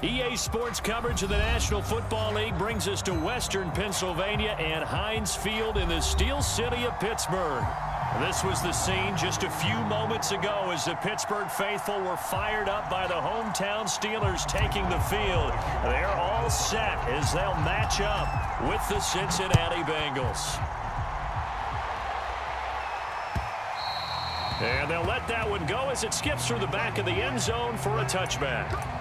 EA Sports coverage of the National Football League brings us to Western Pennsylvania and Heinz Field in the Steel City of Pittsburgh. This was the scene just a few moments ago as the Pittsburgh faithful were fired up by the hometown Steelers taking the field. They're all set as they'll match up with the Cincinnati Bengals. And they'll let that one go as it skips through the back of the end zone for a touchback.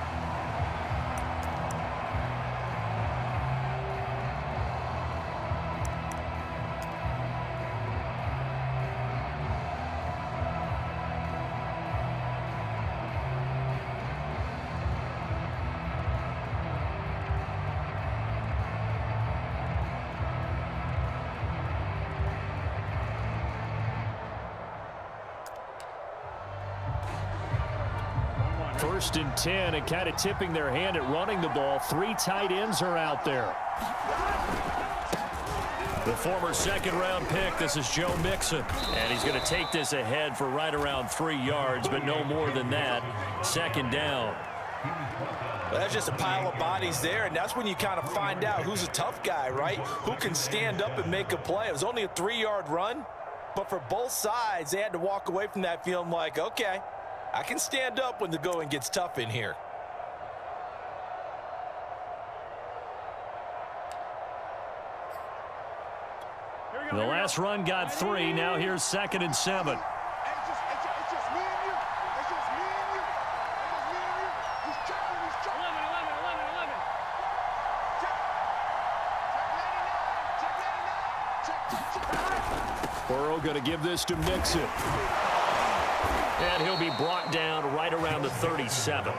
First and 10, and kind of tipping their hand at running the ball. 3 tight ends are out there. The former second-round pick, this is Joe Mixon. And he's going to take this ahead for right around 3 yards, but no more than that. Second down. Well, that's just a pile of bodies there, and that's when you kind of find out who's a tough guy, right? Who can stand up and make a play. It was only a 3-yard run, but for both sides, they had to walk away from that feeling like, okay, I can stand up when the going gets tough in here. The last run got 3. Now here's 2nd and 7. Burrow going to give this to Mixon. And he'll be brought down right around the 37.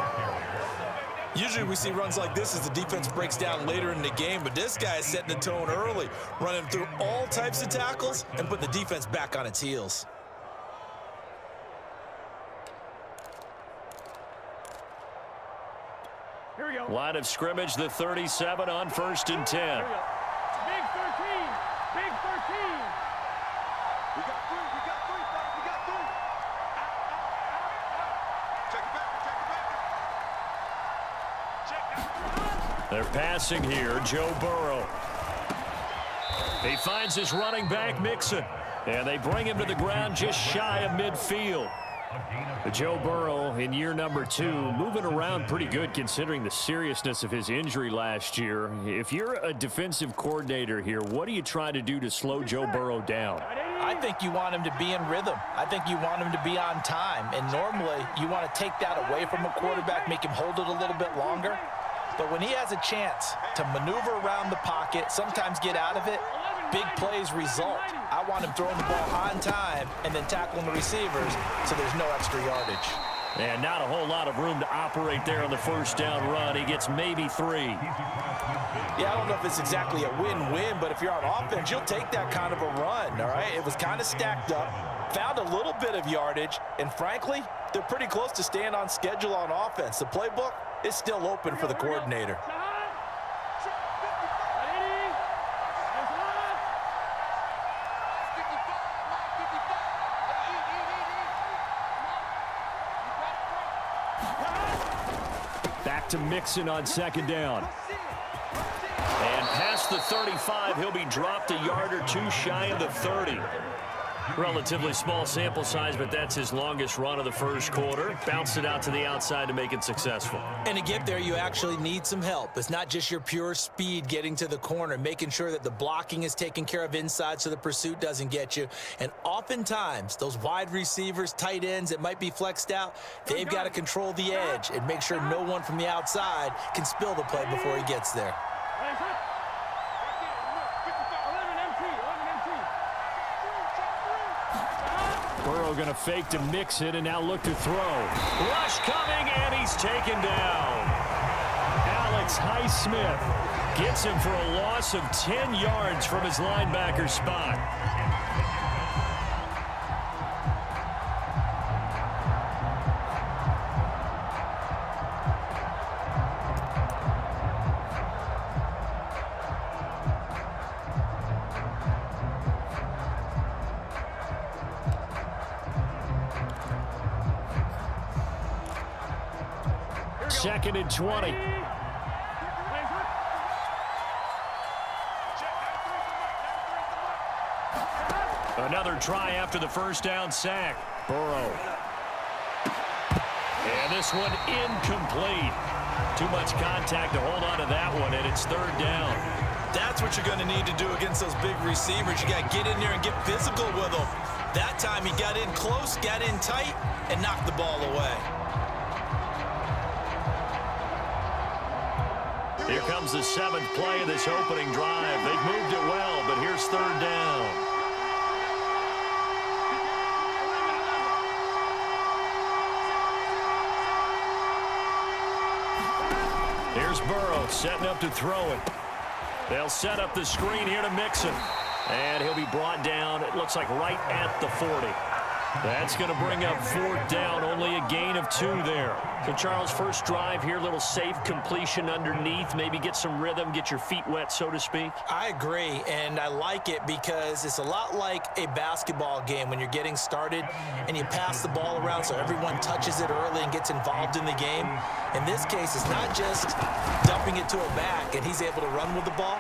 Usually we see runs like this as the defense breaks down later in the game, but this guy is setting the tone early, running through all types of tackles and putting the defense back on its heels. Here we go. Line of scrimmage, the 37 on 1st and 10. Big 13. Big 13. We got 3. We got 3. We got 3. Check it back. They're passing here. Joe Burrow. He finds his running back, Mixon. And they bring him to the ground just shy of midfield. Joe Burrow in year number 2, moving around pretty good considering the seriousness of his injury last year. If you're a defensive coordinator here, what do you try to do to slow Joe Burrow down? I think you want him to be in rhythm. I think you want him to be on time. And normally you want to take that away from a quarterback, make him hold it a little bit longer. But when he has a chance to maneuver around the pocket, sometimes get out of it, big plays result. I want him throwing the ball on time and then tackling the receivers so there's no extra yardage. And not a whole lot of room to operate there on the first down run. He gets maybe 3. Yeah, I don't know if it's exactly a win-win, but if you're on offense, you'll take that kind of a run, all right? It was kind of stacked up, found a little bit of yardage, and frankly, they're pretty close to staying on schedule on offense. The playbook is still open for the coordinator. Back to Mixon on 2nd down. And past the 35, he'll be dropped a yard or 2 shy of the 30. Relatively small sample size, but that's his longest run of the first quarter. Bounced it out to the outside to make it successful. And to get there, you actually need some help. It's not just your pure speed getting to the corner, making sure that the blocking is taken care of inside so the pursuit doesn't get you. And oftentimes, those wide receivers, tight ends that might be flexed out, they've got to control the edge and make sure no one from the outside can spill the play before he gets there. Burrow going to fake to Mixon and now look to throw. Rush coming, and he's taken down. Alex Highsmith gets him for a loss of 10 yards from his linebacker spot. 2nd and 20. Another try after the first down sack. Burrow. And this one incomplete. Too much contact to hold on to that one, and it's 3rd down. That's what you're going to need to do against those big receivers. You got to get in there and get physical with them. That time he got in close, got in tight, and knocked the ball away. Here comes the 7th play of this opening drive. They've moved it well, but here's 3rd down. Here's Burrow setting up to throw it. They'll set up the screen here to Mixon. And he'll be brought down, it looks like right at the 40. That's going to bring up 4th down, only a gain of 2 there. So, Charles, first drive here, little safe completion underneath, maybe get some rhythm, get your feet wet, so to speak. I agree, and I like it because it's a lot like a basketball game when you're getting started and you pass the ball around so everyone touches it early and gets involved in the game. In this case, it's not just dumping it to a back and he's able to run with the ball,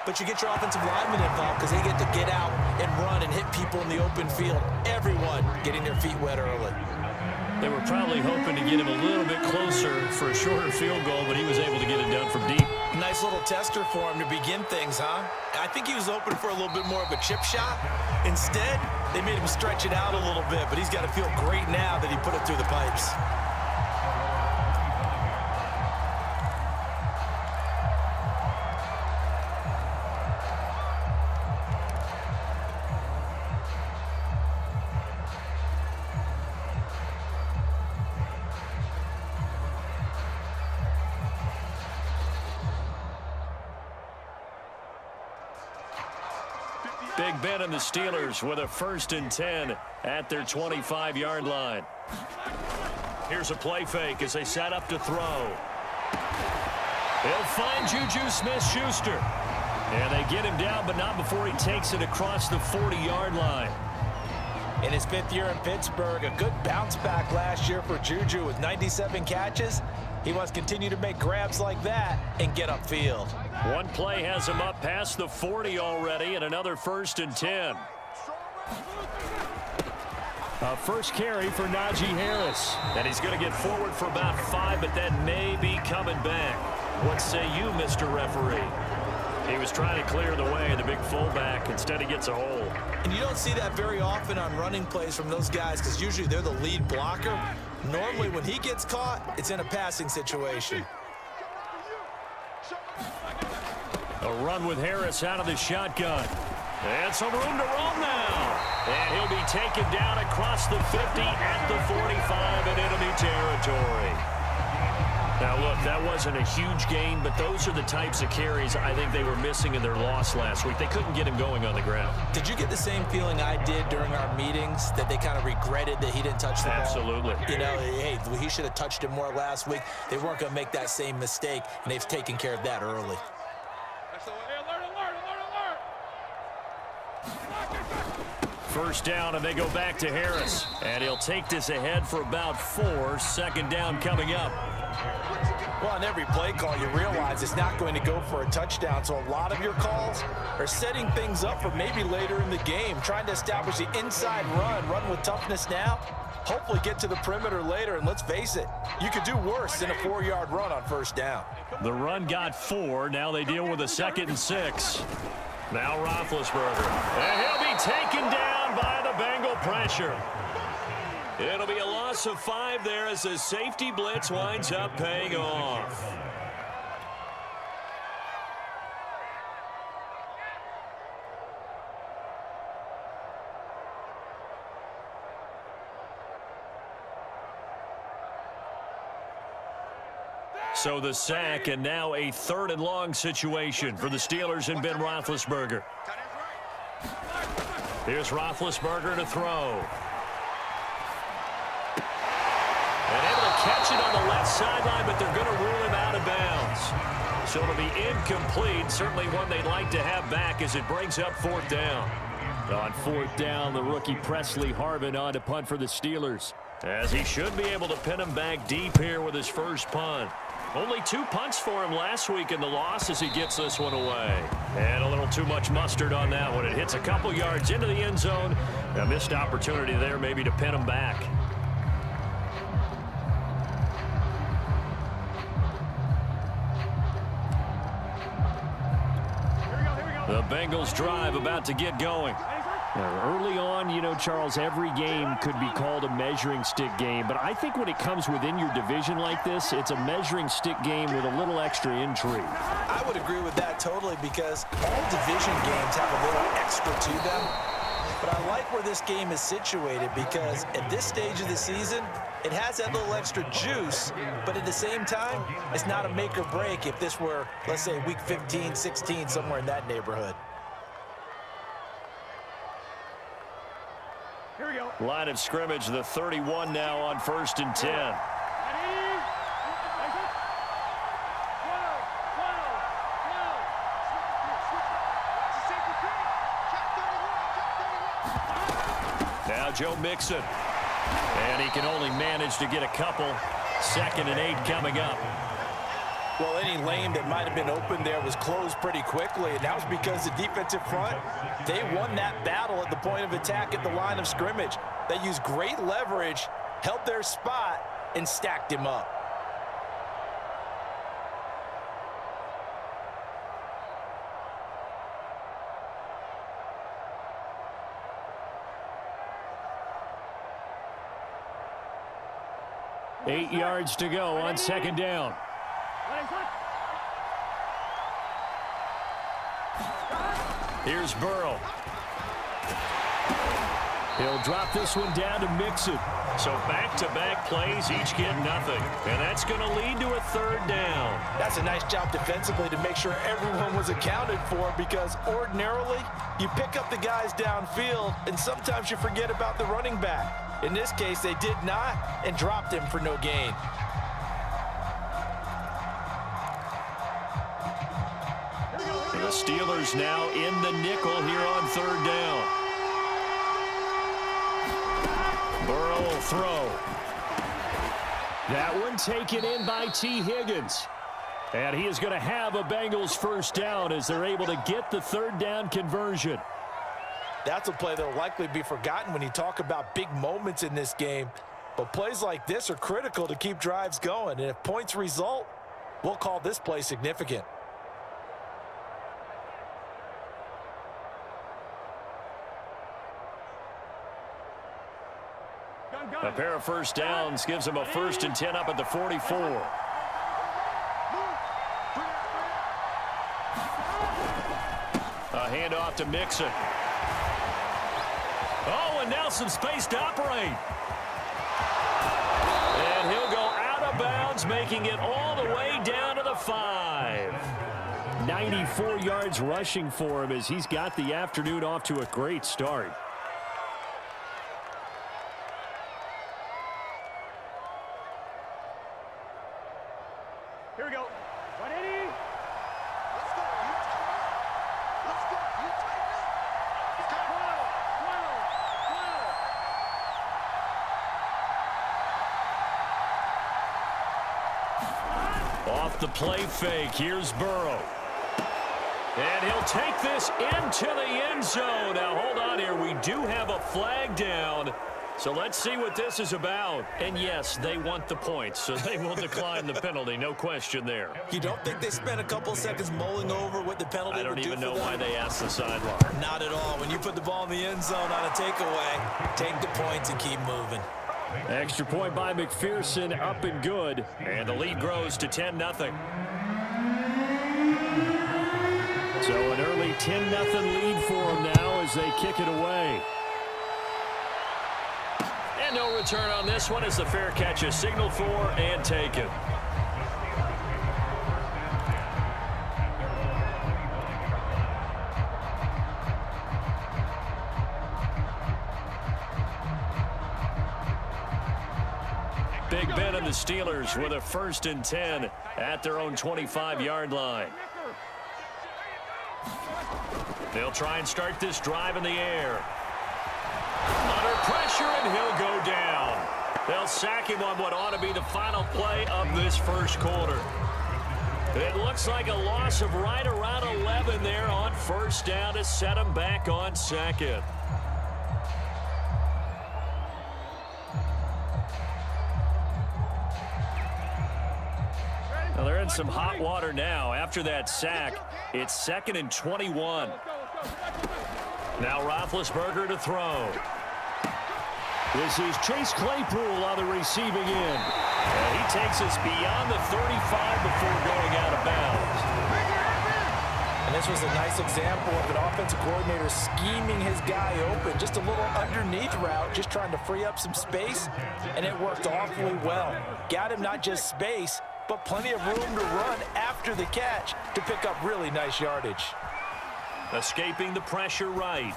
but you get your offensive linemen involved because they get to get out and run and hit people in the open field. Everyone getting their feet wet early. They were probably hoping to get him a little bit closer for a shorter field goal, but he was able to get it done from deep. Nice little tester for him to begin things, huh? I think he was open for a little bit more of a chip shot. Instead, they made him stretch it out a little bit, but he's got to feel great now that he put it through the pipes. Big Ben and the Steelers with a 1st and 10 at their 25-yard line. Here's a play fake as they set up to throw. They'll find Juju Smith-Schuster. And they get him down, but not before he takes it across the 40-yard line. In his 5th year in Pittsburgh, a good bounce back last year for Juju with 97 catches. He wants to continue to make grabs like that and get upfield. One play has him up past the 40 already, and another 1st and 10. A first carry for Najee Harris. And he's going to get forward for about 5, but that may be coming back. What say you, Mr. Referee? He was trying to clear the way, the big fullback. Instead, he gets a hole. And you don't see that very often on running plays from those guys because usually they're the lead blocker. Normally, when he gets caught, it's in a passing situation. A run with Harris out of the shotgun. And some room to roam now. And he'll be taken down across the 50 at the 45 in enemy territory. Now, look, that wasn't a huge gain, but those are the types of carries I think they were missing in their loss last week. They couldn't get him going on the ground. Did you get the same feeling I did during our meetings, that they kind of regretted that he didn't touch the ball? Absolutely. You know, hey, he should have touched him more last week. They weren't going to make that same mistake, and they've taken care of that early. First down, and they go back to Harris. And he'll take this ahead for about 4. 2nd down coming up. Well, on every play call, you realize it's not going to go for a touchdown. So a lot of your calls are setting things up for maybe later in the game, trying to establish the inside run with toughness now, hopefully get to the perimeter later. And let's face it, you could do worse than a 4-yard run on 1st down. The run got 4. Now they deal with a 2nd and 6. Now Roethlisberger. And he'll be taken down by the Bengal pressure. It'll be a loss of 5 there as the safety blitz winds up paying off. So the sack, and now a 3rd and long situation for the Steelers and Ben Roethlisberger. Here's Roethlisberger to throw. And able to catch it on the left sideline, but they're going to rule him out of bounds. So it'll be incomplete. Certainly one they'd like to have back as it brings up 4th down. On 4th down, the rookie Presley Harvin on to punt for the Steelers. As he should be able to pin him back deep here with his first punt. Only 2 punts for him last week in the loss as he gets this one away. And a little too much mustard on that one. It hits a couple yards into the end zone. A missed opportunity there maybe to pin him back. The Bengals drive about to get going. Now, early on, you know, Charles, every game could be called a measuring stick game. But I think when it comes within your division like this, it's a measuring stick game with a little extra intrigue. I would agree with that totally because all division games have a little extra to them. But I like where this game is situated because at this stage of the season, it has that little extra juice, but at the same time, it's not a make or break if this were, let's say, week 15, 16, somewhere in that neighborhood. Here we go. Line of scrimmage, the 31 now on 1st and 10. Now Joe Mixon. And he can only manage to get a couple. 2nd and 8 coming up. Well, any lane that might have been open there was closed pretty quickly, and that was because the defensive front, they won that battle at the point of attack at the line of scrimmage. They used great leverage, held their spot, and stacked him up. Eight yards to go on 2nd down. Here's Burrow. He'll drop this one down to Mixon. So back-to-back plays, each get nothing. And that's going to lead to a 3rd down. That's a nice job defensively to make sure everyone was accounted for because ordinarily you pick up the guys downfield and sometimes you forget about the running back. In this case, they did not and dropped him for no gain. The Steelers now in the nickel here on 3rd down. Burrow will throw. That one taken in by T. Higgins. And he is going to have a Bengals 1st down as they're able to get the 3rd down conversion. That's a play that will likely be forgotten when you talk about big moments in this game. But plays like this are critical to keep drives going. And if points result, we'll call this play significant. A pair of 1st downs gives him a 1st and 10 up at the 44. A handoff to Mixon. Oh, and now some space to operate. And he'll go out of bounds, making it all the way down to the 5. 94 yards rushing for him as he's got the afternoon off to a great start. Here we go. 180. Let's go. Let's go. You tighten up. Let's go. 12. Off the play fake, here's Burrow. And he'll take this into the end zone. Now, hold on here. We do have a flag down. So let's see what this is about. And yes, they want the points, so they will decline the penalty. No question there. You don't think they spent a couple seconds mulling over what the penalty I would do for them? don't even know why they asked the sideline. Not at all. When you put the ball in the end zone on a takeaway, take the points and keep moving. Extra point by McPherson, up and good. And the lead grows to 10-0. So an early 10-0 lead for them now as they kick it away. And no return on this one as the fair catch is signaled for and taken. Big Ben and the Steelers with a 1st and 10 at their own 25-yard line. They'll try and start this drive in the air. Under pressure, and he'll go down. They'll sack him on what ought to be the final play of this first quarter. It looks like a loss of right around 11 there on first down to set him back on second. Well, they're in some hot water now. After that sack, it's 2nd and 21. Now Roethlisberger to throw. This is Chase Claypool on the receiving end. And he takes us beyond the 35 before going out of bounds. And this was a nice example of an offensive coordinator scheming his guy open. Just a little underneath route, just trying to free up some space. And it worked awfully well. Got him not just space, but plenty of room to run after the catch to pick up really nice yardage. Escaping the pressure right.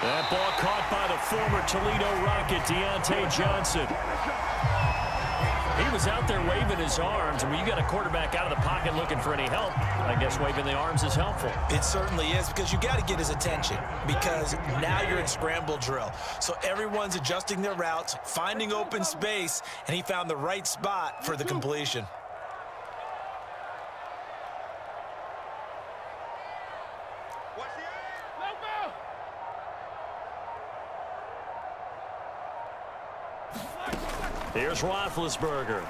That ball caught by the former Toledo Rocket, Deontay Johnson. He was out there waving his arms, and when you got a quarterback out of the pocket looking for any help, I guess waving the arms is helpful. It certainly is, because you got to get his attention, because now you're in scramble drill. So everyone's adjusting their routes, finding open space, and he found the right spot for the completion. Here's Roethlisberger.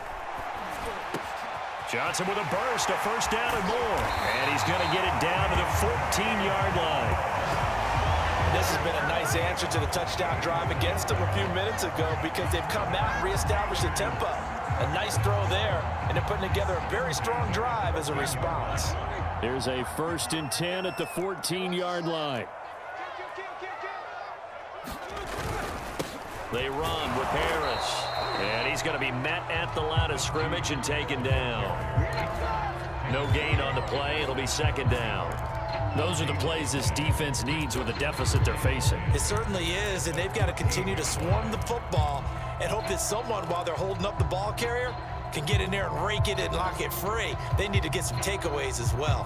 Johnson with a burst, a first down and more. And he's going to get it down to the 14-yard line. This has been a nice answer to the touchdown drive against them a few minutes ago, because they've come out and reestablished the tempo. A nice throw there, and they're putting together a very strong drive as a response. Here's a 1st and 10 at the 14-yard line. They run with Harris. And he's going to be met at the line of scrimmage and taken down. No gain on the play. It'll be 2nd down. Those are the plays this defense needs with the deficit they're facing. It certainly is, and they've got to continue to swarm the football and hope that someone, while they're holding up the ball carrier, can get in there and rake it and lock it free. They need to get some takeaways as well.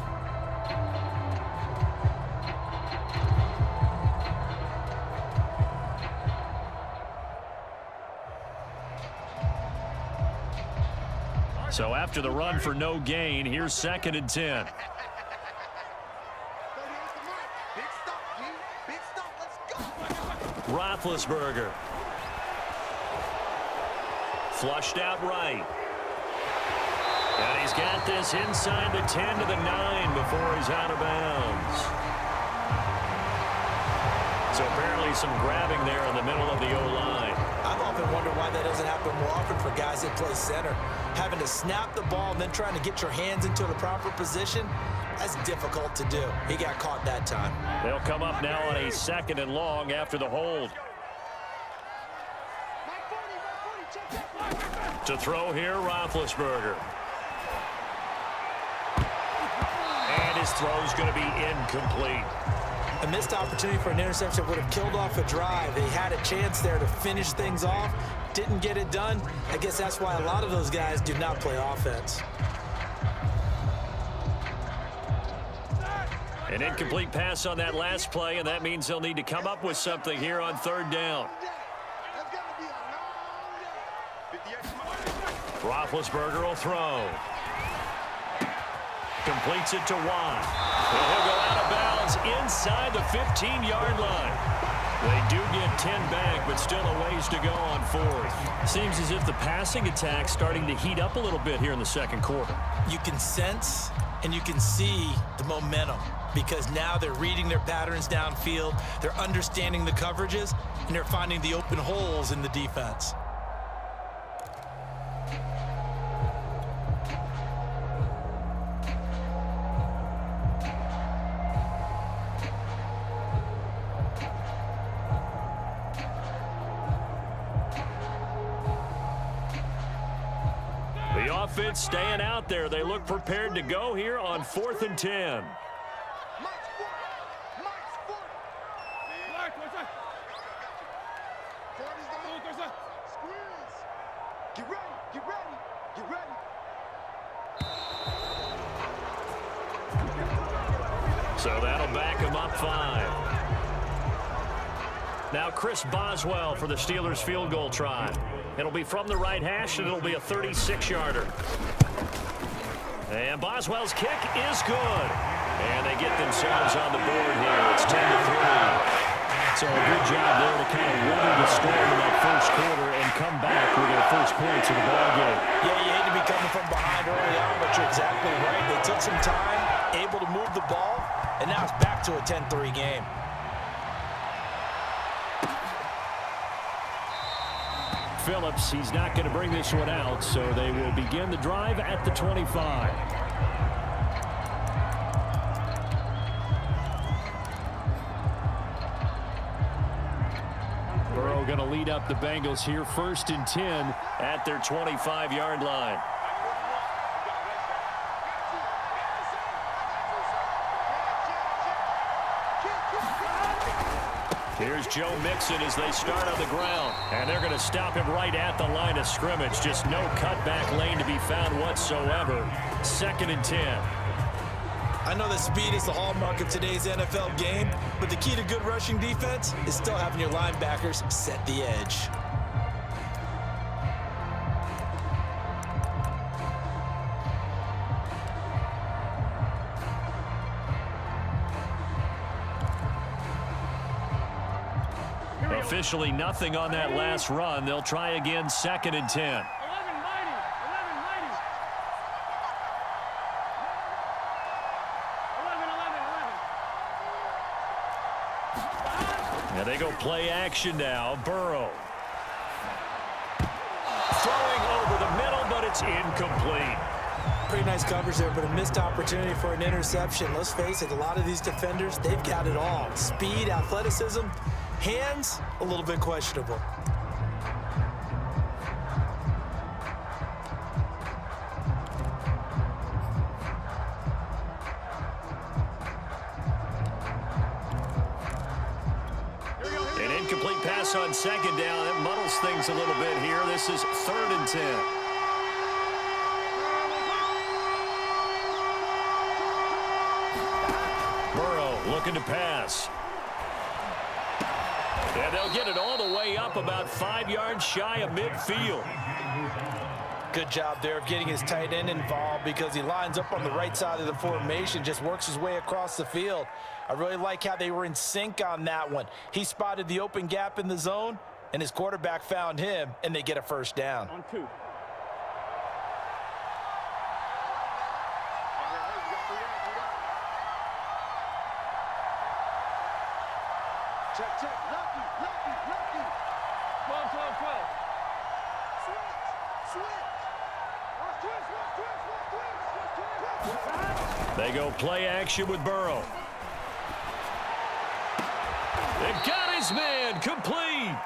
So after the run for no gain, here's 2nd and 10. Roethlisberger. Flushed out right. And he's got this inside the 10 to the 9 before he's out of bounds. So apparently some grabbing there in the middle of the O-line. I've often wondered why that doesn't happen more often for guys that play center. Having to snap the ball and then trying to get your hands into the proper position, that's difficult to do. He got caught that time. They'll come up now on a 2nd and long after the hold. To throw here, Roethlisberger. And his throw's going to be incomplete. A missed opportunity for an interception would have killed off a drive. They had a chance there to finish things off. Didn't get it done. I guess that's why a lot of those guys do not play offense. An incomplete pass on that last play, and that means they'll need to come up with something here on 3rd down. Roethlisberger will throw. Completes it to Watt. And he'll go out of bounds inside the 15-yard line. They do get 10 back, but still a ways to go on 4th. Seems as if the passing attack's starting to heat up a little bit here in the 2nd quarter. You can sense and you can see the momentum, because now they're reading their patterns downfield, they're understanding the coverages, and they're finding the open holes in the defense. The offense staying out there. They look prepared to go here on 4th and 10. So that'll back him up 5. Now Chris Boswell for the Steelers field goal try. It'll be from the right hash, and it'll be a 36-yarder. And Boswell's kick is good. And they get themselves on the board here. It's 10-3. So a good job there to kind of weather the storm in that first quarter and come back with their first points of the ball game. Yeah, you hate to be coming from behind early on, but you're exactly right. They took some time, able to move the ball, and now it's back to a 10-3 game. Phillips, he's not going to bring this one out, so they will begin the drive at the 25. Burrow going to lead up the Bengals here, 1st and 10 at their 25-yard line. Here's Joe Mixon as they start on the ground. And they're going to stop him right at the line of scrimmage. Just no cutback lane to be found whatsoever. 2nd and 10. I know that speed is the hallmark of today's NFL game, but the key to good rushing defense is still having your linebackers set the edge. Officially nothing on that last run. They'll try again, 2nd and 10. And they go play action now. Burrow. Throwing over the middle, but it's incomplete. Pretty nice coverage there, but a missed opportunity for an interception. Let's face it, a lot of these defenders, they've got it all. Speed, athleticism, hands, a little bit questionable. An incomplete pass on 2nd down. It muddles things a little bit here. This is 3rd and 10. Burrow looking to pass. And they'll get it all the way up about 5 yards shy of midfield. Good job there of getting his tight end involved because he lines up on the right side of the formation, just works his way across the field. I really like how they were in sync on that one. He spotted the open gap in the zone, and his quarterback found him, and they get a 1st down. On 2. Check, check. Lucky. 12. Switch. They go play action with Burrow. They got his man complete.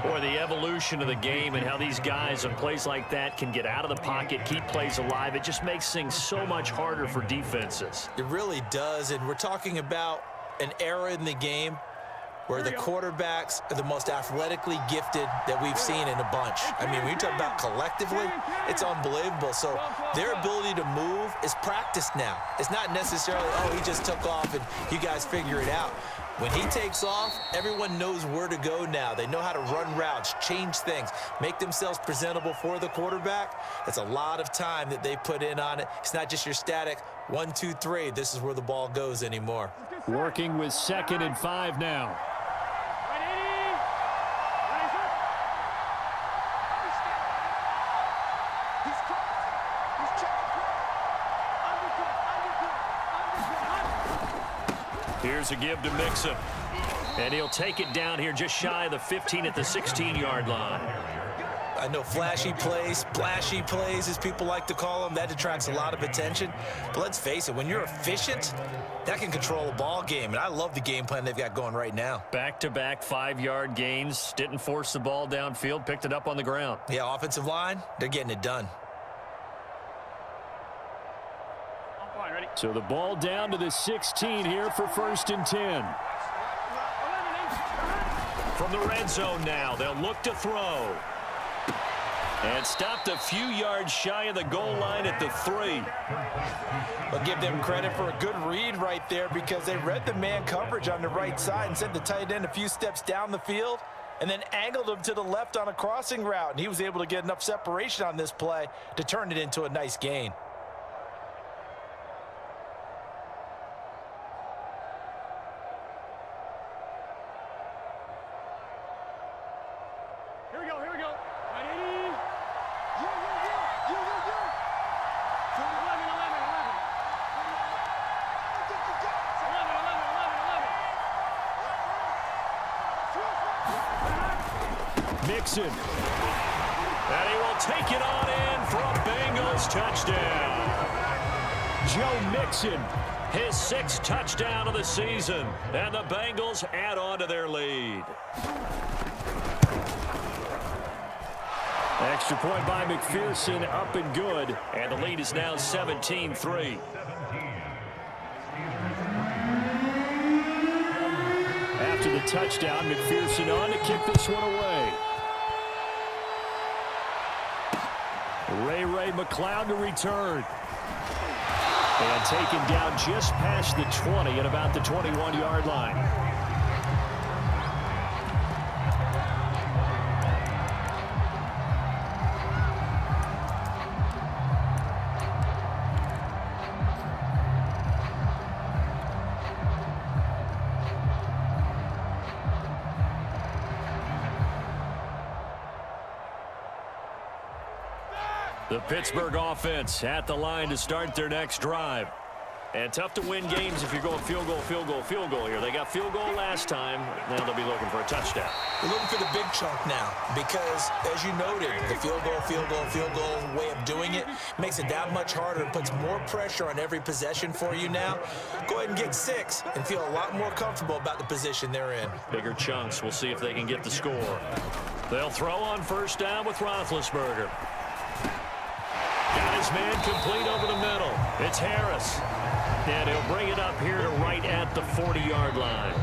Boy, the evolution of the game and how these guys on plays like that can get out of the pocket, keep plays alive, it just makes things so much harder for defenses. It really does, and we're talking about an era in the game where the quarterbacks are the most athletically gifted that we've seen in a bunch. I mean, when you talk about collectively, it's unbelievable. So their ability to move is practiced now. It's not necessarily, oh, he just took off and you guys figure it out. When he takes off, everyone knows where to go now. They know how to run routes, change things, make themselves presentable for the quarterback. It's a lot of time that they put in on it. It's not just your static 1, 2, 3. This is where the ball goes anymore. Working with 2nd and 5 now. Here's a give to Mixon. And he'll take it down here just shy of the 15 at the 16-yard line. I know flashy plays, splashy plays, as people like to call them, that attracts a lot of attention. But let's face it, when you're efficient, that can control a ball game. And I love the game plan they've got going right now. Back-to-back 5-yard gains. Didn't force the ball downfield. Picked it up on the ground. Yeah, offensive line, they're getting it done. So the ball down to the 16 here for 1st and 10. From the red zone now, they'll look to throw. And stopped a few yards shy of the goal line at the 3. I'll give them credit for a good read right there because they read the man coverage on the right side and sent the tight end a few steps down the field and then angled him to the left on a crossing route. And he was able to get enough separation on this play to turn it into a nice gain. Here we go, here we go. Right, 80. You. 11. Mixon. And he will take it on in for a Bengals touchdown. Joe Mixon, his 6th touchdown of the season. And the Bengals add on to their lead. Extra point by McPherson, up and good. And the lead is now 17-3. After the touchdown, McPherson on to kick this one away. Ray McLeod to return. And taken down just past the 20 at about the 21-yard line. The Pittsburgh offense at the line to start their next drive. And tough to win games if you're going field goal here. They got field goal last time. Now they'll be looking for a touchdown. We're looking for the big chunk now because, as you noted, the field goal way of doing it makes it that much harder and puts more pressure on every possession for you now. Go ahead and get 6 and feel a lot more comfortable about the position they're in. Bigger chunks. We'll see if they can get the score. They'll throw on first down with Roethlisberger. Got his man complete over the middle. It's Harris. And he'll bring it up here to right at the 40-yard line.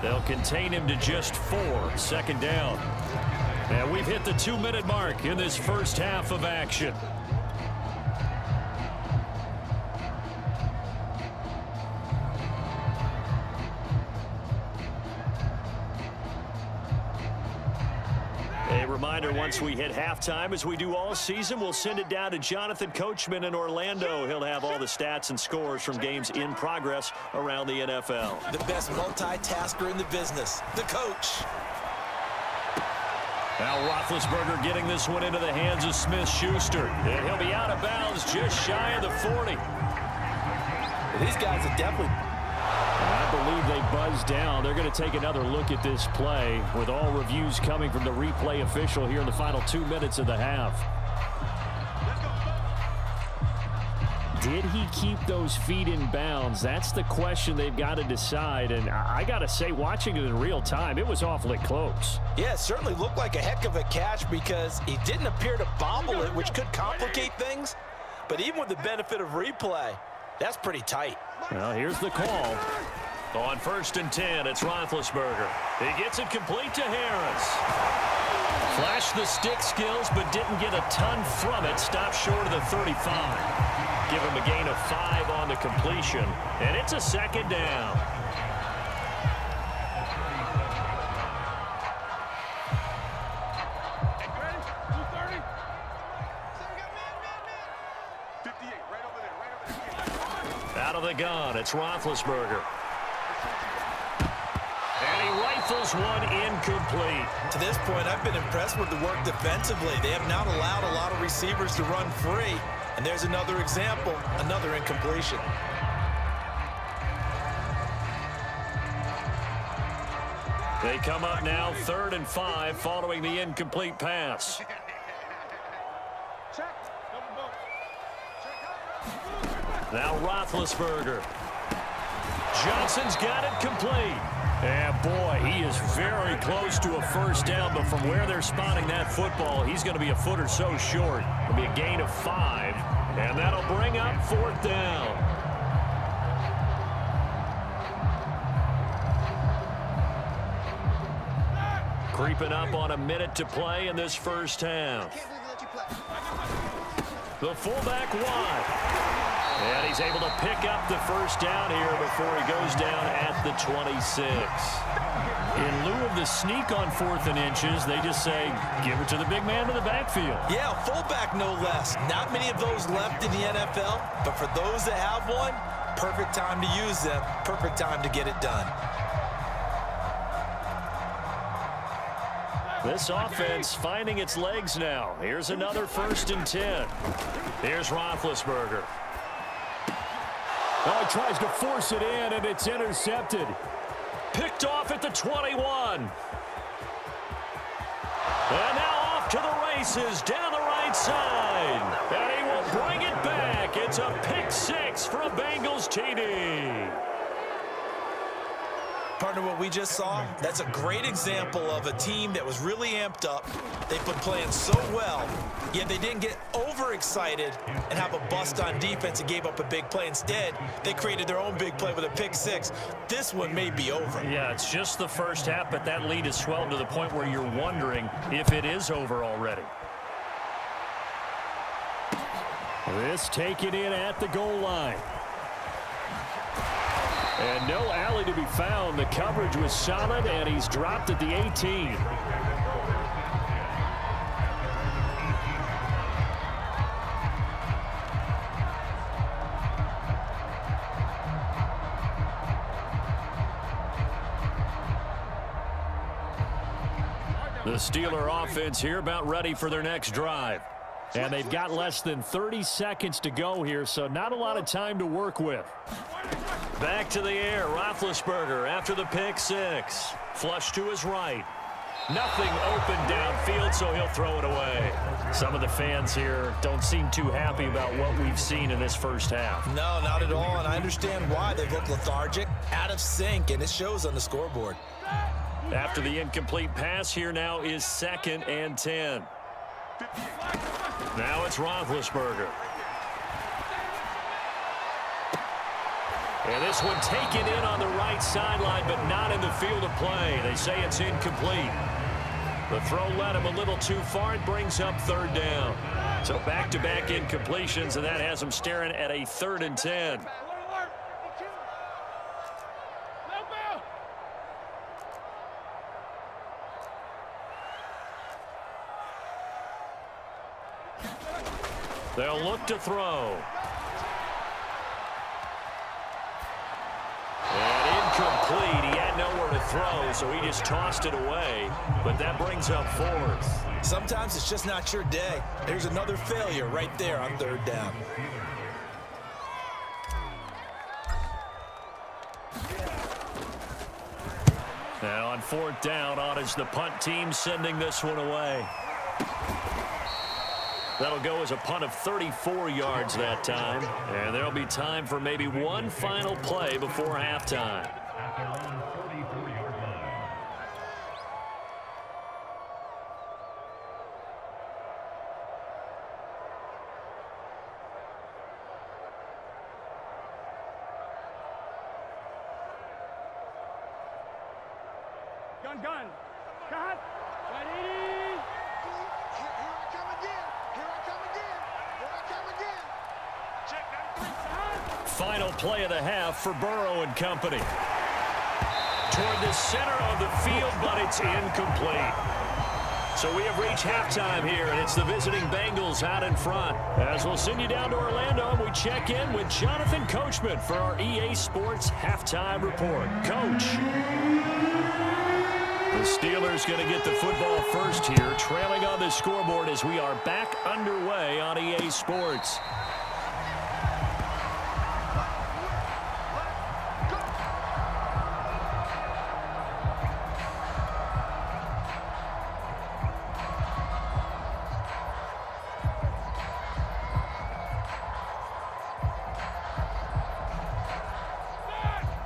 They'll contain him to just 4. 2nd down. And we've hit the 2-minute mark in this first half of action. A reminder, once we hit halftime, as we do all season, we'll send it down to Jonathan Coachman in Orlando. He'll have all the stats and scores from games in progress around the NFL. The best multitasker in the business, the coach. Now Roethlisberger getting this one into the hands of Smith-Schuster. And he'll be out of bounds just shy of the 40. These guys are definitely... I believe they buzzed down. They're going to take another look at this play with all reviews coming from the replay official here in the final 2 minutes of the half. Did he keep those feet in bounds? That's the question they've got to decide. And I got to say, watching it in real time, it was awfully close. Yeah, it certainly looked like a heck of a catch because he didn't appear to bobble it, which could complicate things. But even with the benefit of replay, that's pretty tight. Well, here's the call. On 1st and 10, it's Roethlisberger. He gets it complete to Harris. Flashed the stick skills, but didn't get a ton from it. Stopped short of the 35. Give him a gain of 5 on the completion. And it's a 2nd down. Out of the gun, it's Roethlisberger. And he rifles one incomplete. To this point, I've been impressed with the work defensively. They have not allowed a lot of receivers to run free. And there's another example, another incompletion. They come up now 3rd and 5 following the incomplete pass. Now Roethlisberger. Johnson's got it complete. And boy, he is very close to a first down, but from where they're spotting that football, he's going to be a foot or so short. It'll be a gain of 5, and that'll bring up 4th down. Creeping up on a minute to play in this first half. The fullback wide. And he's able to pick up the first down here before he goes down at the 26. In lieu of the sneak on 4th and inches, they just say, give it to the big man in the backfield. Yeah, fullback no less. Not many of those left in the NFL, but for those that have one, perfect time to use them, perfect time to get it done. This offense finding its legs now. Here's another 1st and 10. Here's Roethlisberger. Oh, he tries to force it in, and it's intercepted. Picked off at the 21. And now off to the races down the right side. And he will bring it back. It's a pick 6 for a Bengals TD. Partner, what we just saw, that's a great example of a team that was really amped up. They've been playing so well, yet they didn't get overexcited and have a bust on defense and gave up a big play. Instead, they created their own big play with a pick 6. This one may be over. Yeah, it's just the first half, but that lead has swelled to the point where you're wondering if it is over already. This taken in at the goal line. And no alley to be found. The coverage was solid, and he's dropped at the 18. The Steeler offense here about ready for their next drive. And they've got less than 30 seconds to go here, so not a lot of time to work with. Back to the air, Roethlisberger after the pick 6. Flush to his right. Nothing open downfield, so he'll throw it away. Some of the fans here don't seem too happy about what we've seen in this first half. No, not at all, and I understand why. They look lethargic, out of sync, and it shows on the scoreboard. After the incomplete pass, here now is 2nd and 10. Now it's Roethlisberger. And this one taken in on the right sideline, but not in the field of play. They say it's incomplete. The throw led him a little too far. It brings up 3rd down. So back-to-back incompletions, and that has him staring at a 3rd and 10. They'll look to throw. And incomplete. He had nowhere to throw, so he just tossed it away. But that brings up 4th. Sometimes it's just not your day. There's another failure right there on 3rd down. Now on 4th down, on is the punt team sending this one away. That'll go as a punt of 34 yards that time. And there'll be time for maybe one final play before halftime. Gun. Cut. 180. Final play of the half for Burrow and company. Toward the center of the field, but it's incomplete. So we have reached halftime here, and it's the visiting Bengals out in front. As we'll send you down to Orlando, and we check in with Jonathan Coachman for our EA Sports Halftime Report. Coach. The Steelers going to get the football first here, trailing on the scoreboard as we are back underway on EA Sports.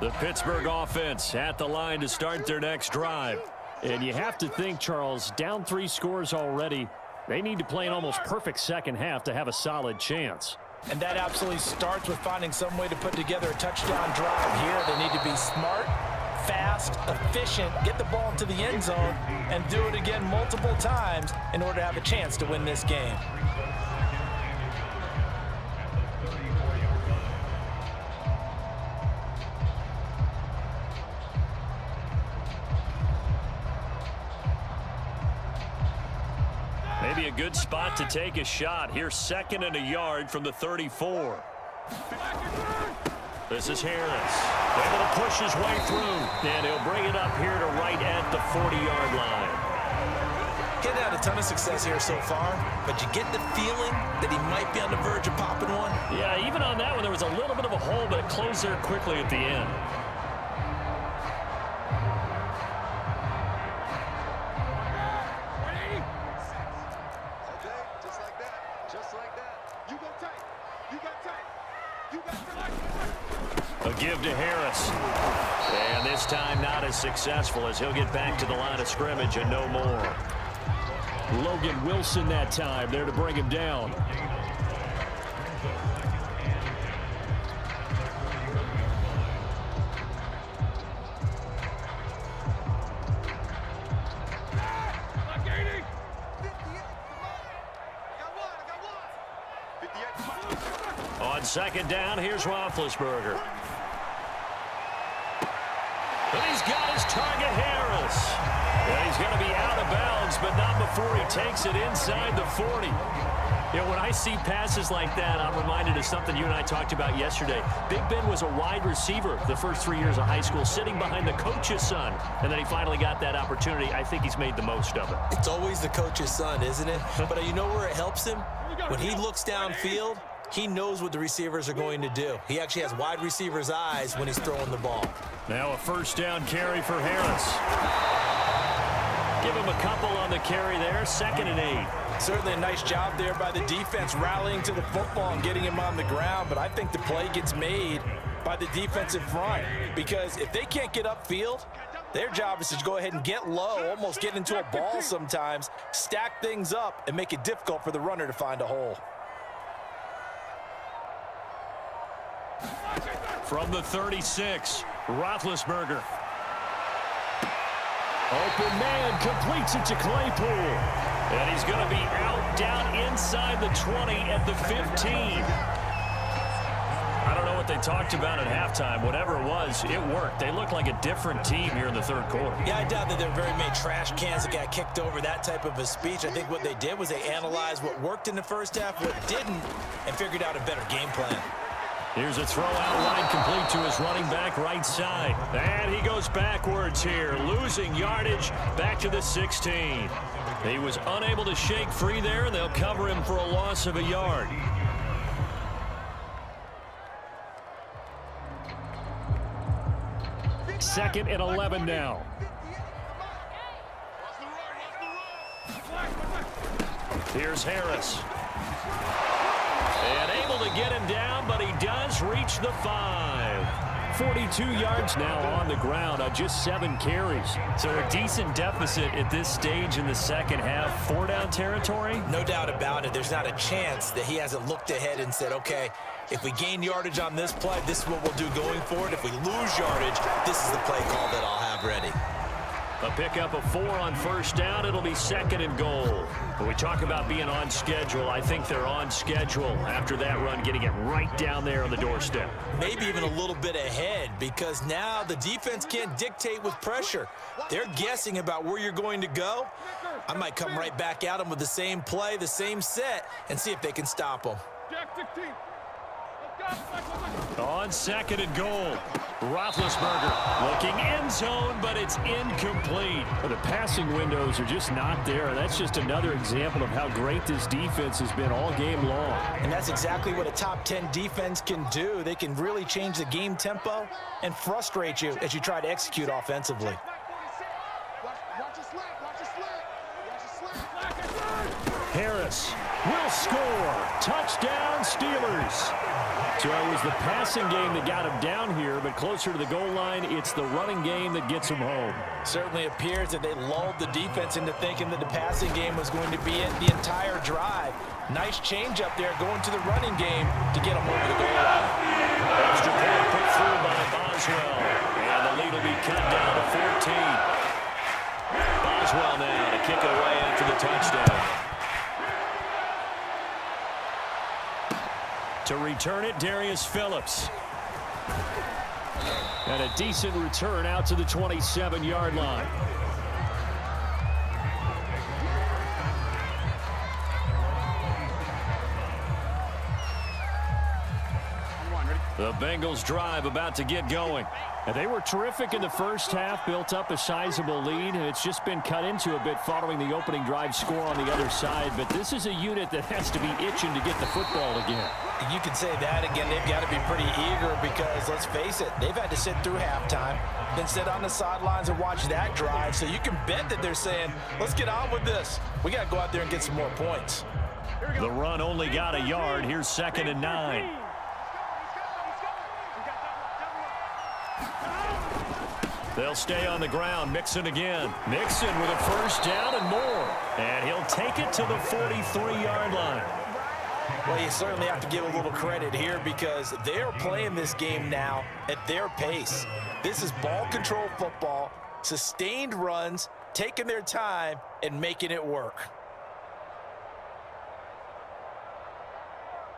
The Pittsburgh offense at the line to start their next drive. And you have to think, Charles, down 3 scores already. They need to play an almost perfect second half to have a solid chance. And that absolutely starts with finding some way to put together a touchdown drive here. They need to be smart, fast, efficient, get the ball into the end zone, and do it again multiple times in order to have a chance to win this game. Maybe a good spot to take a shot. Here's 2nd and a yard from the 34. This is Harris. Able to push his way through. And he'll bring it up here to right at the 40-yard line. Getting had a ton of success here so far, but you get the feeling that he might be on the verge of popping one. Yeah, even on that one, there was a little bit of a hole, but it closed there quickly at the end. Okay, just like that. Just like that. You go tight. You got tight. You got tight. A give to Harris. And this time not as successful as he'll get back to the line of scrimmage and no more. Logan Wilson that time there to bring him down. On 2nd down, here's Roethlisberger. And he's got his target, Harris. And he's going to be out of bounds, but not before he takes it inside the 40. You know, when I see passes like that, I'm reminded of something you and I talked about yesterday. Big Ben was a wide receiver the first 3 years of high school, sitting behind the coach's son. And then he finally got that opportunity. I think he's made the most of it. It's always the coach's son, isn't it? But you know where it helps him? When he looks downfield, he knows what the receivers are going to do. He actually has wide receivers' eyes when he's throwing the ball. Now a 1st down carry for Harris. Give him a couple on the carry there, 2nd and 8. Certainly a nice job there by the defense rallying to the football and getting him on the ground, but I think the play gets made by the defensive front because if they can't get upfield, their job is to go ahead and get low, almost get into a ball sometimes, stack things up, and make it difficult for the runner to find a hole. From the 36, Roethlisberger. Open man, completes it to Claypool. And he's going to be out down inside the 20 at the 15. I don't know what they talked about at halftime. Whatever it was, it worked. They looked like a different team here in the 3rd quarter. Yeah, I doubt that there were very many trash cans that got kicked over, that type of a speech. I think what they did was they analyzed what worked in the first half, what didn't, and figured out a better game plan. Here's a throw out wide, complete to his running back right side. And he goes backwards here, losing yardage back to the 16. He was unable to shake free there, and they'll cover him for a loss of a yard. Second and 11 now. Here's Harris. And able to get him down, but he does reach the 5. 42 yards now on the ground on just 7 carries. So a decent deficit at this stage in the 2nd half. 4-down territory? No doubt about it. There's not a chance that he hasn't looked ahead and said, okay, if we gain yardage on this play, this is what we'll do going forward. If we lose yardage, this is the play call that I'll have ready. A pickup of 4 on 1st down. It'll be 2nd and goal. When we talk about being on schedule, I think they're on schedule after that run, getting it right down there on the doorstep. Maybe even a little bit ahead because now the defense can't dictate with pressure. They're guessing about where you're going to go. I might come right back at them with the same play, the same set, and see if they can stop them. On 2nd and goal, Roethlisberger looking end zone, but it's incomplete. The passing windows are just not there. That's just another example of how great this defense has been all game long. And that's exactly what a top 10 defense can do. They can really change the game tempo and frustrate you as you try to execute offensively. Harris will score. Touchdown, Steelers. So it was the passing game that got him down here, but closer to the goal line, it's the running game that gets him home. Certainly appears that they lulled the defense into thinking that the passing game was going to be it the entire drive. Nice change up there going to the running game to get him over the goal line. Extra point put through by Boswell, and the lead will be cut down to 14. Boswell now to kick it away after the touchdown. To return it, Darius Phillips. And a decent return out to the 27-yard line. The Bengals drive about to get going. And they were terrific in the first half, built up a sizable lead, and it's just been cut into a bit following the opening drive score on the other side. But this is a unit that has to be itching to get the football again. You can say that again. They've got to be pretty eager because, let's face it, they've had to sit through halftime, then sit on the sidelines and watch that drive. So you can bet that they're saying, let's get on with this. We got to go out there and get some more points. The run only got a yard. Here's 2nd and 9. They'll stay on the ground. Mixon again. Mixon with a first down and more. And he'll take it to the 43-yard line. Well, you certainly have to give a little credit here because they're playing this game now at their pace. This is ball control football, sustained runs, taking their time, and making it work.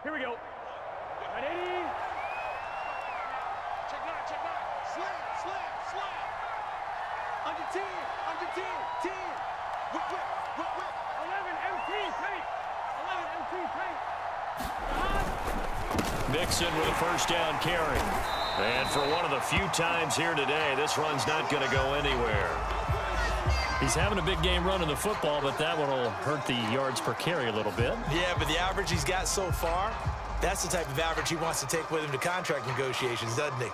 Here we go. 180. Check 9, check 9. Slam. Under 10, 10. Whip. 11, MT, tape. 11, MT, tape. Mixon with a first down carry. And for one of the few times here today, this run's not going to go anywhere. He's having a big game running the football, but that one will hurt the yards per carry a little bit. Yeah, but the average he's got so far, that's the type of average he wants to take with him to contract negotiations, doesn't he?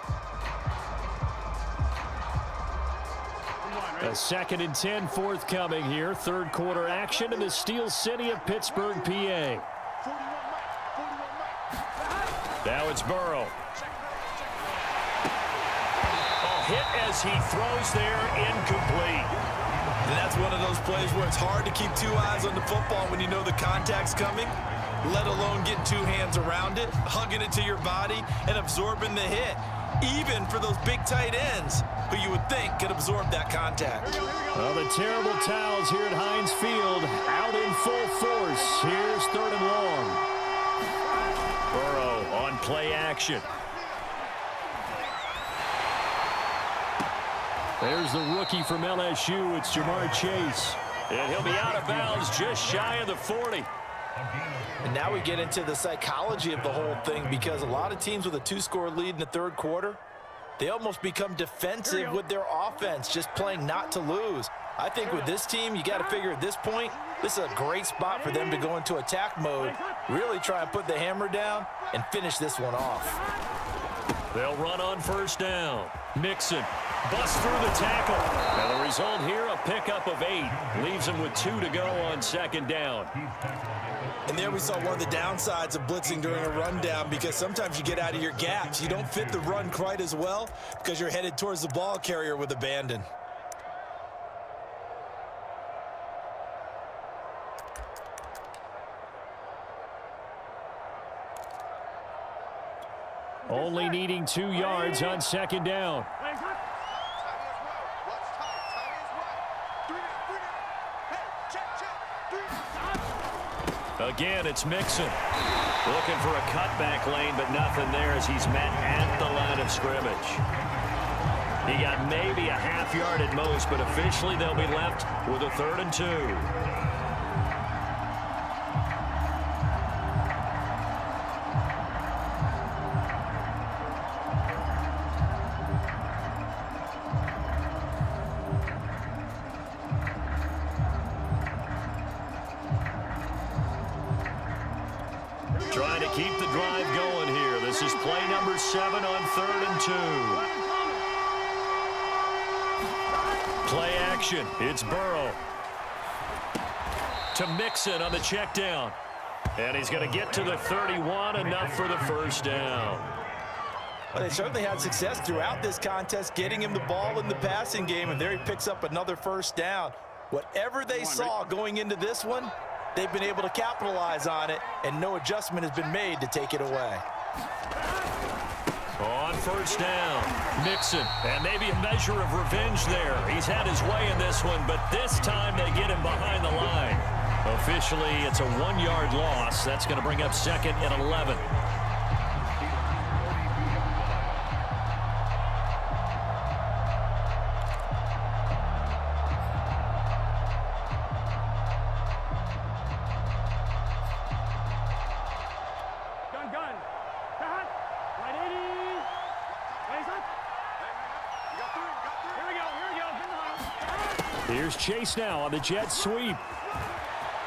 A 2nd and 10 forthcoming here. Third quarter action in the Steel City of Pittsburgh, PA. Now it's Burrow. Oh, hit as he throws there, incomplete. And that's one of those plays where it's hard to keep two eyes on the football when you know the contact's coming, let alone getting two hands around it, hugging it to your body, and absorbing the hit. Even for those big tight ends who you would think could absorb that contact. Well, the terrible towels here at Heinz Field out in full force. Here's 3rd and long. Burrow on play action. There's the rookie from LSU. It's Jamar Chase. And he'll be out of bounds just shy of the 40. And now we get into the psychology of the whole thing because a lot of teams with a 2-score lead in the third quarter, they almost become defensive with their offense, just playing not to lose. I think with this team, you got to figure at this point, this is a great spot for them to go into attack mode, really try and put the hammer down and finish this one off. They'll run on first down. Mixon busts through the tackle. And the result here, a pickup of 8. Leaves him with 2 to go on 2nd down. And there we saw one of the downsides of blitzing during a rundown because sometimes you get out of your gaps. You don't fit the run quite as well because you're headed towards the ball carrier with abandon. Only needing 2 yards on 2nd down. Again, it's Mixon. Looking for a cutback lane, but nothing there as he's met at the line of scrimmage. He got maybe a half yard at most, but officially they'll be left with a 3rd and 2. Trying to keep the drive going here. This is play number 7 on 3rd and 2. Play action. It's Burrow. To Mixon on the check down. And he's going to get to the 31, enough for the first down. Well, they certainly had success throughout this contest, getting him the ball in the passing game, and there he picks up another first down. Whatever they saw going into this one, they've been able to capitalize on it, and no adjustment has been made to take it away. On first down, Mixon, and maybe a measure of revenge there. He's had his way in this one, but this time they get him behind the line. Officially, it's a 1-yard loss. That's going to bring up 2nd and 11. Gun. 180. Here's Chase now on the jet sweep.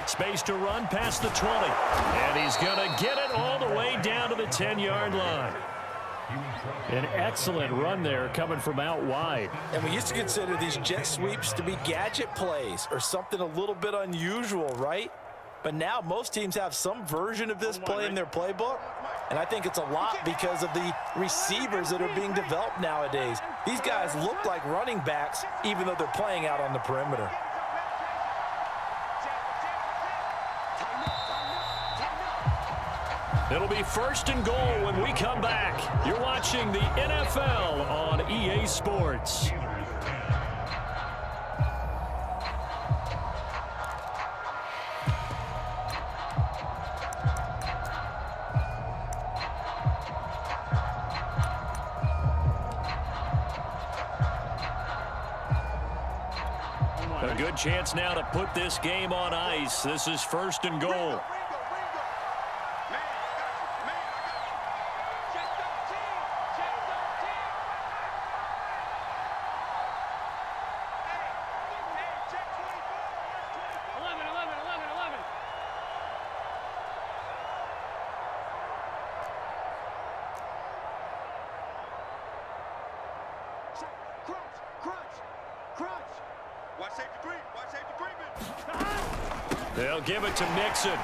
Space to run past the 20. And he's going to get it all the way down to the 10-yard line. An excellent run there coming from out wide. And we used to consider these jet sweeps to be gadget plays or something a little bit unusual, right? But now most teams have some version of this play in their playbook. And I think it's a lot because of the receivers that are being developed nowadays. These guys look like running backs even though they're playing out on the perimeter. It'll be 1st and goal when we come back. You're watching the NFL on EA Sports. A good chance now to put this game on ice. This is 1st and goal. They'll give it to Mixon.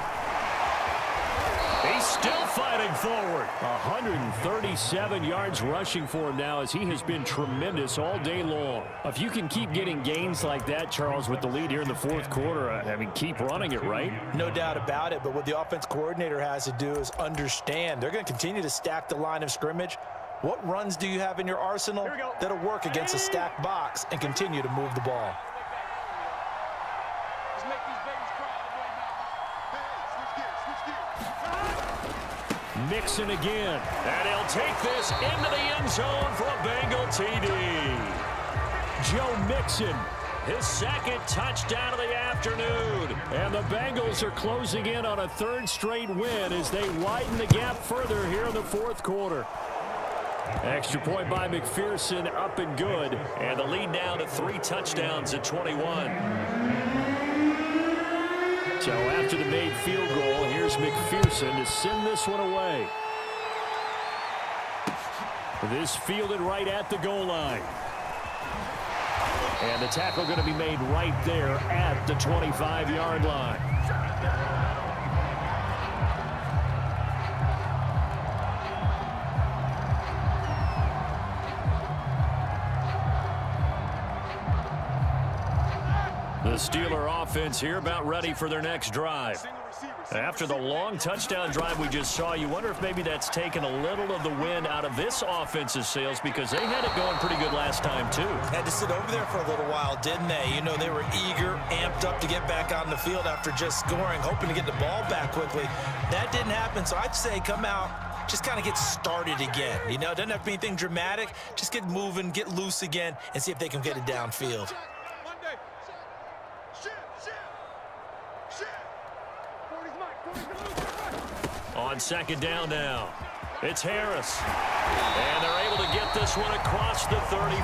He's still fighting forward. 137 yards rushing for him now as he has been tremendous all day long. If you can keep getting gains like that, Charles, with the lead here in the 4th quarter, I mean, keep running it, right? No doubt about it, but what the offense coordinator has to do is understand they're going to continue to stack the line of scrimmage. What runs do you have in your arsenal that'll work against a stacked box and continue to move the ball? Mixon again, and he'll take this into the end zone for a Bengal TD. Joe Mixon, his 2nd touchdown of the afternoon. And the Bengals are closing in on a 3rd straight win as they widen the gap further here in the 4th quarter. Extra point by McPherson, up and good. And the lead down to 3 touchdowns at 21. So after the made field goal, here's McPherson to send this one away. This fielded right at the goal line. And the tackle going to be made right there at the 25-yard line. The Steeler offense here about ready for their next drive. After the long touchdown drive we just saw, you wonder if maybe that's taken a little of the wind out of this offense's sails because they had it going pretty good last time too. Had to sit over there for a little while, didn't they? You know, they were eager, amped up to get back on the field after just scoring, hoping to get the ball back quickly. That didn't happen, so I'd say come out, just kind of get started again. You know, it doesn't have to be anything dramatic. Just get moving, get loose again, and see if they can get it downfield. On 2nd down now, it's Harris. And they're able to get this one across the 35.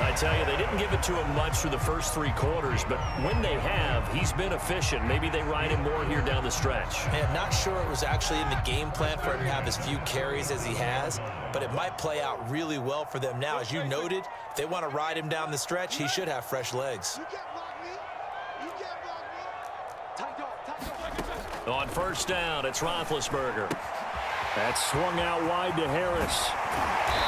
I tell you, they didn't give it to him much through the first 3 quarters, but when they have, he's been efficient. Maybe they ride him more here down the stretch. Hey, I'm not sure it was actually in the game plan for him to have as few carries as he has, but it might play out really well for them now. As you noted, if they want to ride him down the stretch, he should have fresh legs. On 1st down, it's Roethlisberger. That's swung out wide to Harris.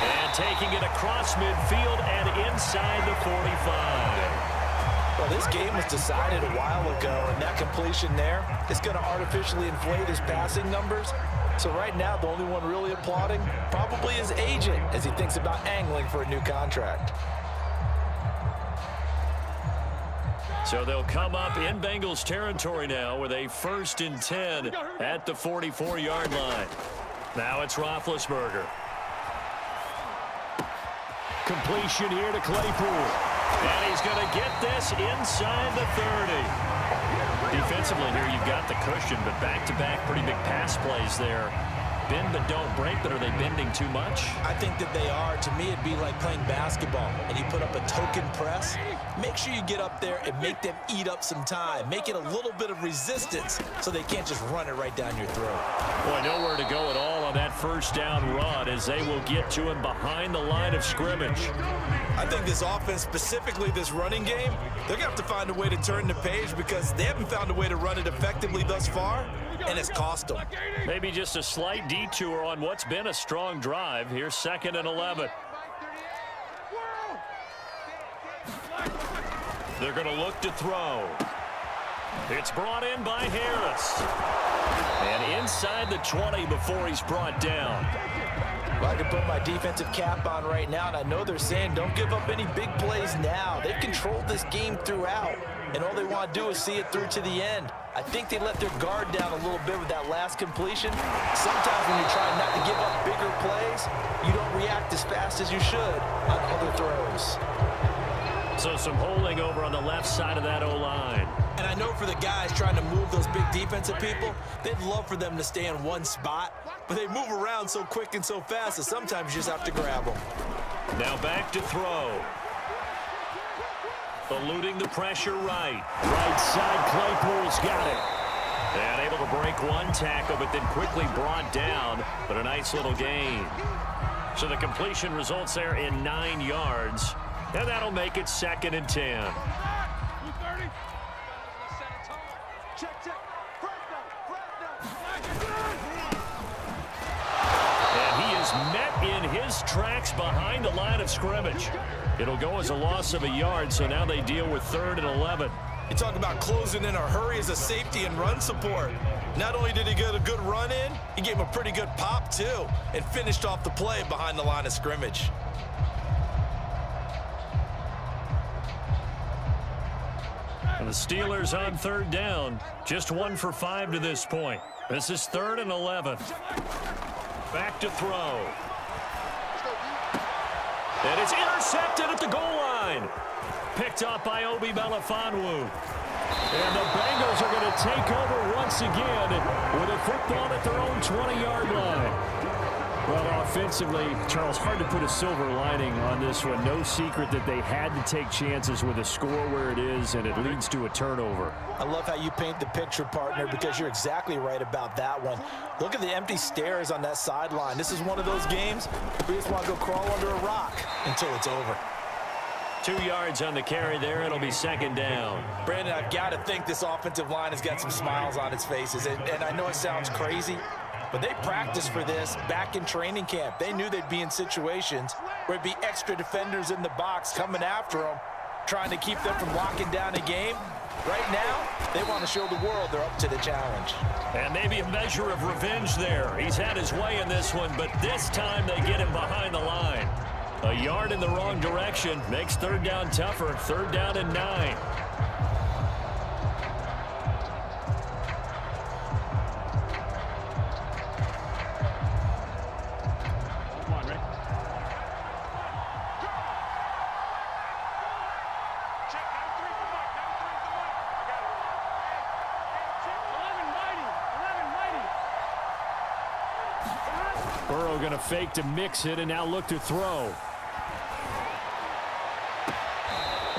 And taking it across midfield and inside the 45. Well, this game was decided a while ago, and that completion there is going to artificially inflate his passing numbers. So right now, the only one really applauding probably his agent as he thinks about angling for a new contract. So they'll come up in Bengals territory now with a 1st and 10 at the 44-yard line. Now it's Roethlisberger. Completion here to Claypool. And he's going to get this inside the 30. Defensively here, you've got the cushion, but back-to-back pretty big pass plays there. bend but don't break, but are they bending too much? I think that they are. To me, it'd be like playing basketball, and you put up a token press. Make sure you get up there and make them eat up some time. Make it a little bit of resistance so they can't just run it right down your throat. Boy, nowhere to go at all on that first down run as they will get to him behind the line of scrimmage. I think this offense, specifically this running game, they're going to have to find a way to turn the page because they haven't found a way to run it effectively thus far, and it's cost them. Maybe just a slight detour on what's been a strong drive. Here's 2nd and 11. They're going to look to throw. It's brought in by Harris. And inside the 20 before he's brought down. Well, I can put my defensive cap on right now, and I know they're saying don't give up any big plays now. They've controlled this game throughout, and all they want to do is see it through to the end. I think they let their guard down a little bit with that last completion. Sometimes when you're trying not to give up bigger plays, you don't react as fast as you should on other throws. So some holding over on the left side of that O-line. And I know for the guys trying to move those big defensive people, they'd love for them to stay in one spot, but they move around so quick and so fast that sometimes you just have to grab them. Now back to throw. Eluding the pressure right. Right side, Claypool's got it. And able to break one tackle, but then quickly brought down, but a nice little gain. So the completion results there in 9 yards, and that'll make it 2nd and 10. And he is met in his tracks behind the line of scrimmage. It'll go as a loss of a yard, so now they deal with 3rd and 11. You talk about closing in a hurry as a safety and run support. Not only did he get a good run in, he gave him a pretty good pop too and finished off the play behind the line of scrimmage. And the Steelers on 3rd down, just 1 for 5 to this point. This is 3rd and 11. Back to throw. And it's intercepted at the goal line. Picked up by Obi Melifonwu. And the Bengals are going to take over once again with a football at their own 20-yard line. Well, offensively, Charles, hard to put a silver lining on this one. No secret that they had to take chances with a score where it is, and it leads to a turnover. I love how you paint the picture, partner, because you're exactly right about that one. Look at the empty stares on that sideline. This is one of those games where you just want to go crawl under a rock until it's over. 2 yards on the carry there. It'll be 2nd down. Brandon, I've got to think this offensive line has got some smiles on its faces. And I know it sounds crazy, but they practiced for this back in training camp. They knew they'd be in situations where it'd be extra defenders in the box coming after them, trying to keep them from locking down a game. Right now, they want to show the world they're up to the challenge. And maybe a measure of revenge there. He's had his way in this one, but this time they get him behind the line. A yard in the wrong direction makes 3rd down tougher. 3rd down and 9. Burrow going to fake to mix it and now look to throw.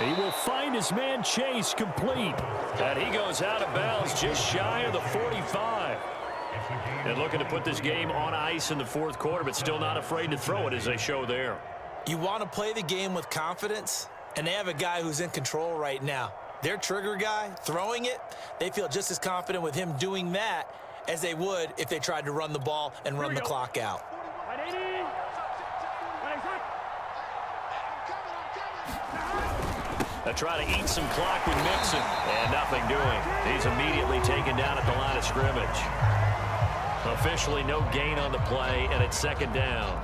He will find his man Chase complete. And he goes out of bounds just shy of the 45. And looking to put this game on ice in the 4th quarter, but still not afraid to throw it as they show there. You want to play the game with confidence, and they have a guy who's in control right now. Their trigger guy, throwing it, they feel just as confident with him doing that as they would if they tried to run the ball and run the clock out. They try to eat some clock with Mixon, and nothing doing. He's immediately taken down at the line of scrimmage. Officially no gain on the play, and it's 2nd down.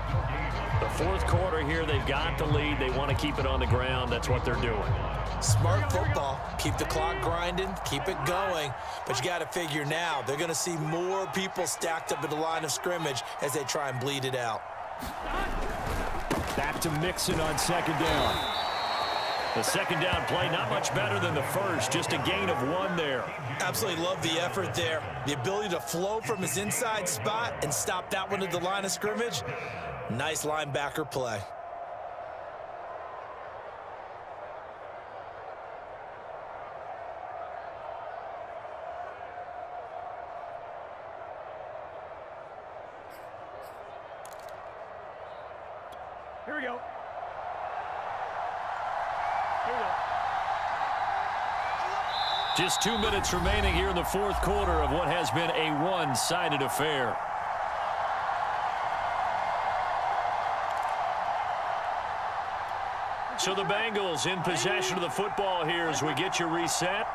The 4th quarter here, they've got the lead. They want to keep it on the ground. That's what they're doing. Smart football. Keep the clock grinding, keep it going. But you got to figure now, they're going to see more people stacked up at the line of scrimmage as they try and bleed it out. Back to Mixon on 2nd down. The second down play, not much better than the first, just a gain of 1 there. Absolutely love the effort there. The ability to flow from his inside spot and stop that one at the line of scrimmage. Nice linebacker play. Here we go. Just 2 minutes remaining here in the fourth quarter of what has been a one-sided affair. So the Bengals in possession of the football here as we get you reset.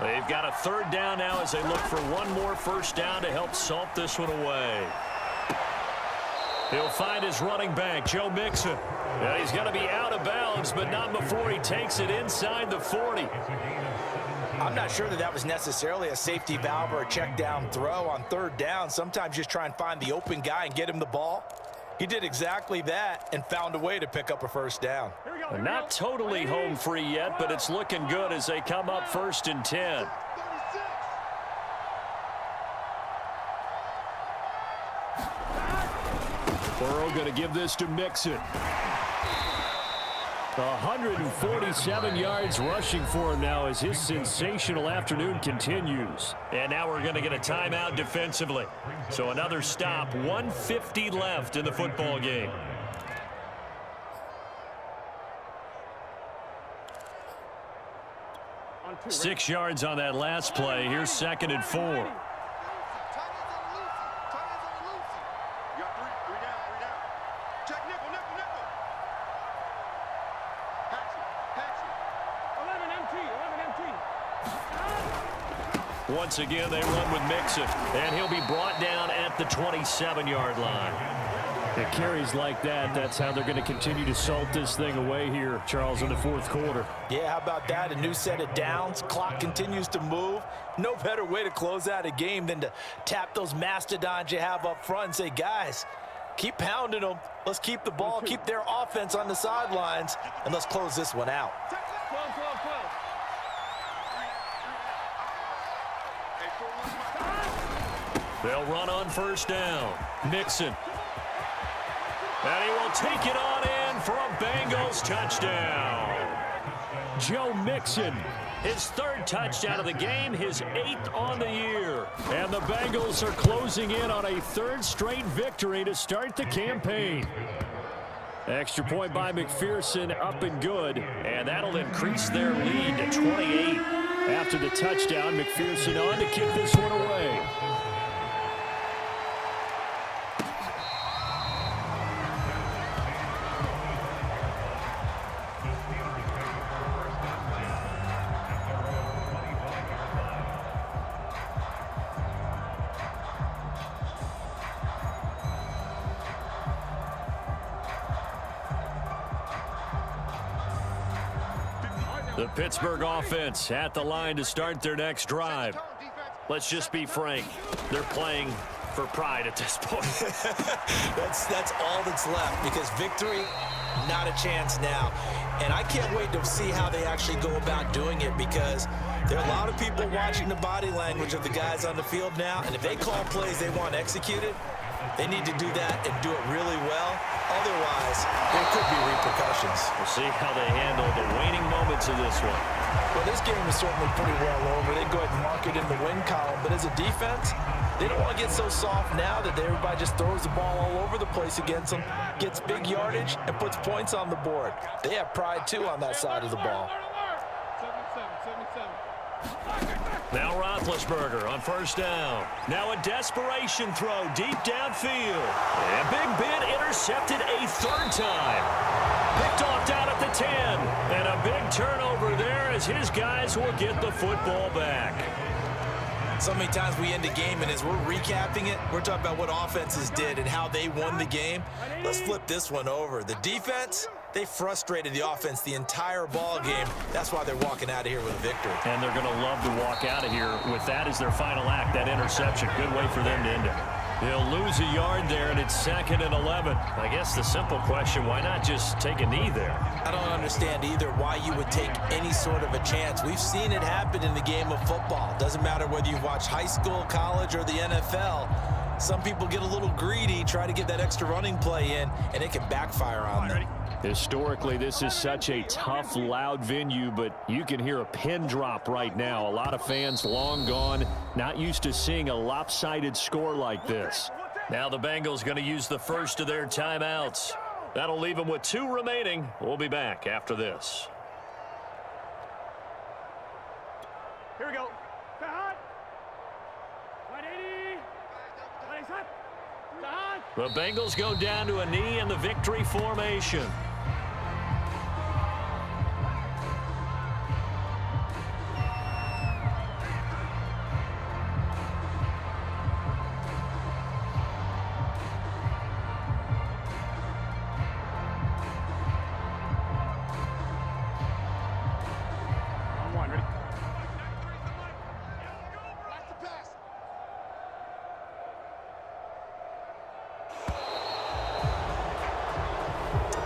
They've got a third down now as they look for one more first down to help salt this one away. He'll find his running back, Joe Mixon. Yeah, he's going to be out of bounds, but not before he takes it inside the 40. I'm not sure that was necessarily a safety valve or a check down throw on third down. Sometimes just try and find the open guy and get him the ball. He did exactly that and found a way to pick up a first down. Not totally home free yet, but it's looking good as they come up 1st and 10. Burrow going to give this to Mixon. 147 yards rushing for him now as his sensational afternoon continues. And now we're going to get a timeout defensively. So another stop, 1:50 left in the football game. On 6 yards on that last play. Here's 2nd and 4. Once again, they run with Mixon, and he'll be brought down at the 27-yard line. It carries like that. That's how they're going to continue to salt this thing away here, Charles, in the fourth quarter. Yeah, how about that? A new set of downs. Clock continues to move. No better way to close out a game than to tap those mastodons you have up front and say, guys, keep pounding them. Let's keep the ball, keep their offense on the sidelines, and let's close this one out. They'll run on first down. Mixon. And he will take it on in for a Bengals touchdown. Joe Mixon, his 3rd touchdown of the game, his 8th on the year. And the Bengals are closing in on a 3rd straight victory to start the campaign. Extra point by McPherson, up and good. And that'll increase their lead to 28. After the touchdown, McPherson on to kick this one away. The Pittsburgh offense at the line to start their next drive. Let's just be frank. They're playing for pride at this point. That's all that's left because victory, not a chance now. And I can't wait to see how they actually go about doing it because there are a lot of people watching the body language of the guys on the field now. And if they call plays they want executed, they need to do that and do it really well. Otherwise, there could be repercussions. We'll see how they handle the waning moments of this one. Well, this game is certainly pretty well over. They go ahead and mark it in the win column. But as a defense, they don't want to get so soft now that everybody just throws the ball all over the place against them, gets big yardage, and puts points on the board. They have pride, too, on that side of the ball. Now Roethlisberger on first down. Now a desperation throw deep downfield. And Big Ben intercepted a 3rd time. Picked off down at the 10. And a big turnover there as his guys will get the football back. So many times we end a game, and as we're recapping it, we're talking about what offenses did and how they won the game. Let's flip this one over. The defense, they frustrated the offense the entire ball game. That's why they're walking out of here with a victory. And they're going to love to walk out of here with that as their final act, that interception. Good way for them to end it. He'll lose a yard there, and it's 2nd and 11. I guess the simple question, why not just take a knee there? I don't understand either why you would take any sort of a chance. We've seen it happen in the game of football. Doesn't matter whether you've watched high school, college, or the NFL. Some people get a little greedy, try to get that extra running play in, and it can backfire on them. Historically, this is such a tough, loud venue, but you can hear a pin drop right now. A lot of fans long gone, not used to seeing a lopsided score like this. Now the Bengals going to use the first of their timeouts. That'll leave them with 2 remaining. We'll be back after this. Here we go. The Bengals go down to a knee in the victory formation.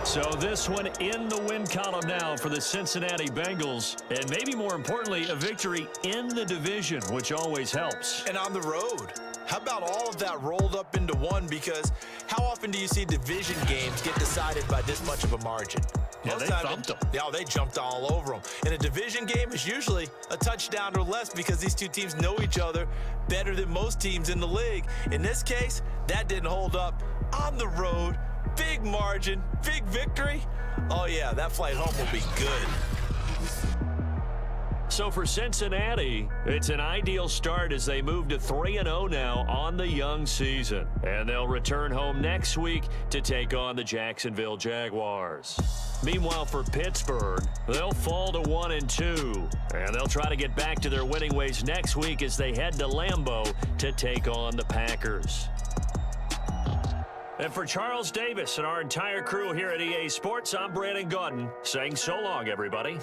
So this one in the win column now for the Cincinnati Bengals. And maybe more importantly, a victory in the division, which always helps. And on the road. How about all of that rolled up into one? Because how often do you see division games get decided by this much of a margin? Yeah, they thumped them. Yeah, they jumped all over them. And a division game is usually a touchdown or less because these two teams know each other better than most teams in the league. In this case, that didn't hold up. On the road, big margin, big victory. Oh, yeah, that flight home will be good. So for Cincinnati, it's an ideal start as they move to 3-0 now on the young season. And they'll return home next week to take on the Jacksonville Jaguars. Meanwhile, for Pittsburgh, they'll fall to 1-2. And they'll try to get back to their winning ways next week as they head to Lambeau to take on the Packers. And for Charles Davis and our entire crew here at EA Sports, I'm Brandon Gaudin saying so long, everybody.